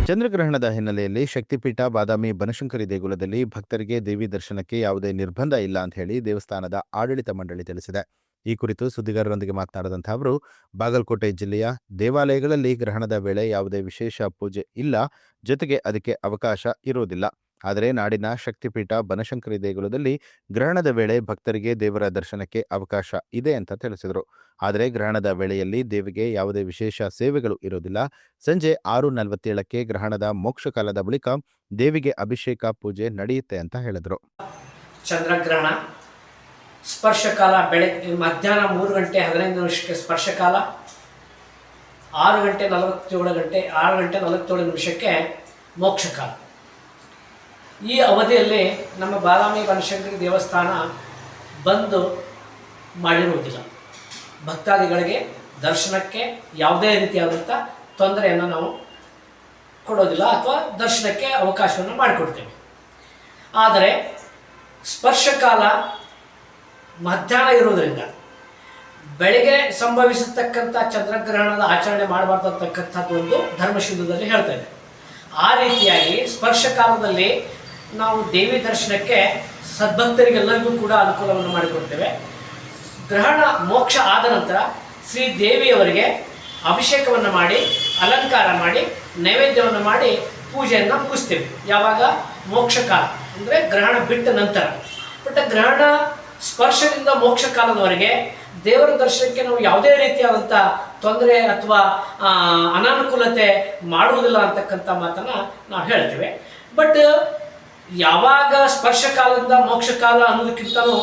ಚಂದ್ರಗ್ರಹಣದ ಹಿನ್ನೆಲೆಯಲ್ಲಿ ಶಕ್ತಿಪೀಠ ಬಾದಾಮಿ ಬನಶಂಕರಿ ದೇಗುಲದಲ್ಲಿ ಭಕ್ತರಿಗೆ ದೇವಿ ದರ್ಶನಕ್ಕೆ ಯಾವುದೇ ನಿರ್ಬಂಧ ಇಲ್ಲ ಅಂತ ಹೇಳಿ ದೇವಸ್ಥಾನದ ಆಡಳಿತ ಮಂಡಳಿ ತಿಳಿಸಿದೆ. ಈ ಕುರಿತು ಸುದ್ದಿಗಾರರೊಂದಿಗೆ ಮಾತನಾಡಿದಂತಹ ಅವರು, ಬಾಗಲಕೋಟೆ ಜಿಲ್ಲೆಯ ದೇವಾಲಯಗಳಲ್ಲಿ ಗ್ರಹಣದ ವೇಳೆ ಯಾವುದೇ ವಿಶೇಷ ಪೂಜೆ ಇಲ್ಲ, ಜೊತೆಗೆ ಅದಕ್ಕೆ ಅವಕಾಶ ಇರುವುದಿಲ್ಲ. ಆದರೆ ನಾಡಿನ ಶಕ್ತಿಪೀಠ ಬನಶಂಕರಿ ದೇಗುಲದಲ್ಲಿ ಗ್ರಹಣದ ವೇಳೆ ಭಕ್ತರಿಗೆ ದೇವರ ದರ್ಶನಕ್ಕೆ ಅವಕಾಶ ಇದೆ ಅಂತ ತಿಳಿಸಿದರು. ಆದರೆ ಗ್ರಹಣದ ವೇಳೆಯಲ್ಲಿ ದೇವಿಗೆ ಯಾವುದೇ ವಿಶೇಷ ಸೇವೆಗಳು ಇರುವುದಿಲ್ಲ. ಸಂಜೆ 6:47ಕ್ಕೆ ಗ್ರಹಣದ ಮೋಕ್ಷಕಾಲದ ಬಳಿಕ ದೇವಿಗೆ ಅಭಿಷೇಕ ಪೂಜೆ ನಡೆಯುತ್ತೆ ಅಂತ ಹೇಳಿದರು. ಚಂದ್ರಗ್ರಹಣ ಸ್ಪರ್ಶಕಾಲ ಬೆಳಗ್ಗೆ ಮಧ್ಯಾಹ್ನ 3:15 ಸ್ಪರ್ಶಕಾಲ, 6:47 ಮೋಕ್ಷಕಾಲ. ಈ ಅವಧಿಯಲ್ಲಿ ನಮ್ಮ ಬಾದಾಮಿ ಬನಶಂಕರಿ ದೇವಸ್ಥಾನ ಬಂದು ಮಾಡಿರುವುದಿಲ್ಲ. ಭಕ್ತಾದಿಗಳಿಗೆ ದರ್ಶನಕ್ಕೆ ಯಾವುದೇ ರೀತಿಯಾದಂಥ ತೊಂದರೆಯನ್ನು ನಾವು ಕೊಡೋದಿಲ್ಲ ಅಥವಾ ದರ್ಶನಕ್ಕೆ ಅವಕಾಶವನ್ನು ಮಾಡಿಕೊಡ್ತೇವೆ. ಆದರೆ ಸ್ಪರ್ಶಕಾಲ ಮಧ್ಯಾಹ್ನ ಇರುವುದರಿಂದ ಬೆಳಗ್ಗೆ ಸಂಭವಿಸತಕ್ಕಂಥ ಚಂದ್ರಗ್ರಹಣದ ಆಚರಣೆ ಮಾಡಬಾರ್ದು ಅಂತಕ್ಕಂಥದ್ದು ಒಂದು ಧರ್ಮಶಿಲ್ಪದಲ್ಲಿ ಹೇಳ್ತಾ ಇದೆ. ಆ ರೀತಿಯಾಗಿ ಸ್ಪರ್ಶಕಾಲದಲ್ಲಿ ನಾವು ದೇವಿ ದರ್ಶನಕ್ಕೆ ಸದ್ಭಕ್ತರಿಗೆಲ್ಲರಿಗೂ ಕೂಡ ಅನುಕೂಲವನ್ನು ಮಾಡಿಕೊಡ್ತೇವೆ. ಗ್ರಹಣ ಮೋಕ್ಷ ಆದ ನಂತರ ಶ್ರೀ ದೇವಿಯವರಿಗೆ ಅಭಿಷೇಕವನ್ನು ಮಾಡಿ, ಅಲಂಕಾರ ಮಾಡಿ, ನೈವೇದ್ಯವನ್ನು ಮಾಡಿ ಪೂಜೆಯನ್ನು ಮುಗಿಸ್ತೇವೆ. ಯಾವಾಗ? ಮೋಕ್ಷಕಾಲ ಅಂದರೆ ಗ್ರಹಣ ಬಿಟ್ಟ ನಂತರ. ಬಟ್ ಗ್ರಹಣ ಸ್ಪರ್ಶದಿಂದ ಮೋಕ್ಷ ಕಾಲದವರೆಗೆ ದೇವರ ದರ್ಶನಕ್ಕೆ ನಾವು ಯಾವುದೇ ರೀತಿಯಾದಂಥ ತೊಂದರೆ ಅಥವಾ ಅನಾನುಕೂಲತೆ ಮಾಡುವುದಿಲ್ಲ ಅಂತಕ್ಕಂಥ ಮಾತನ್ನು ನಾವು ಹೇಳ್ತೇವೆ. ಬಟ್ ಯಾವಾಗ ಸ್ಪರ್ಶಕಾಲದಿಂದ ಮೋಕ್ಷಕಾಲ ಅನ್ನೋದಕ್ಕಿಂತಲೂ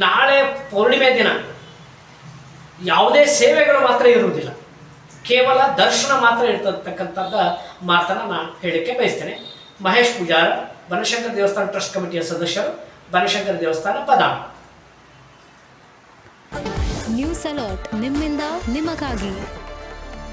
ನಾಳೆ ಪೌರ್ಣಿಮೆ ದಿನ ಯಾವುದೇ ಸೇವೆಗಳು ಮಾತ್ರ ಇರುವುದಿಲ್ಲ, ಕೇವಲ ದರ್ಶನ ಮಾತ್ರ ಇರ್ತಕ್ಕಂಥದ್ದ ಮಾತನ್ನು ನಾನು ಹೇಳಕ್ಕೆ ಬಯಸ್ತೇನೆ. ಮಹೇಶ್ ಪೂಜಾರ, ಬನಶಂಕರಿ ದೇವಸ್ಥಾನ ಟ್ರಸ್ಟ್ ಕಮಿಟಿಯ ಸದಸ್ಯರು, ಬನಶಂಕರಿ ದೇವಸ್ಥಾನ, ಬಾದಾಮಿ. ನ್ಯೂಸ್ ಅಲರ್ಟ್ ನಿಮ್ಮಿಂದ ನಿಮಗಾಗಿ.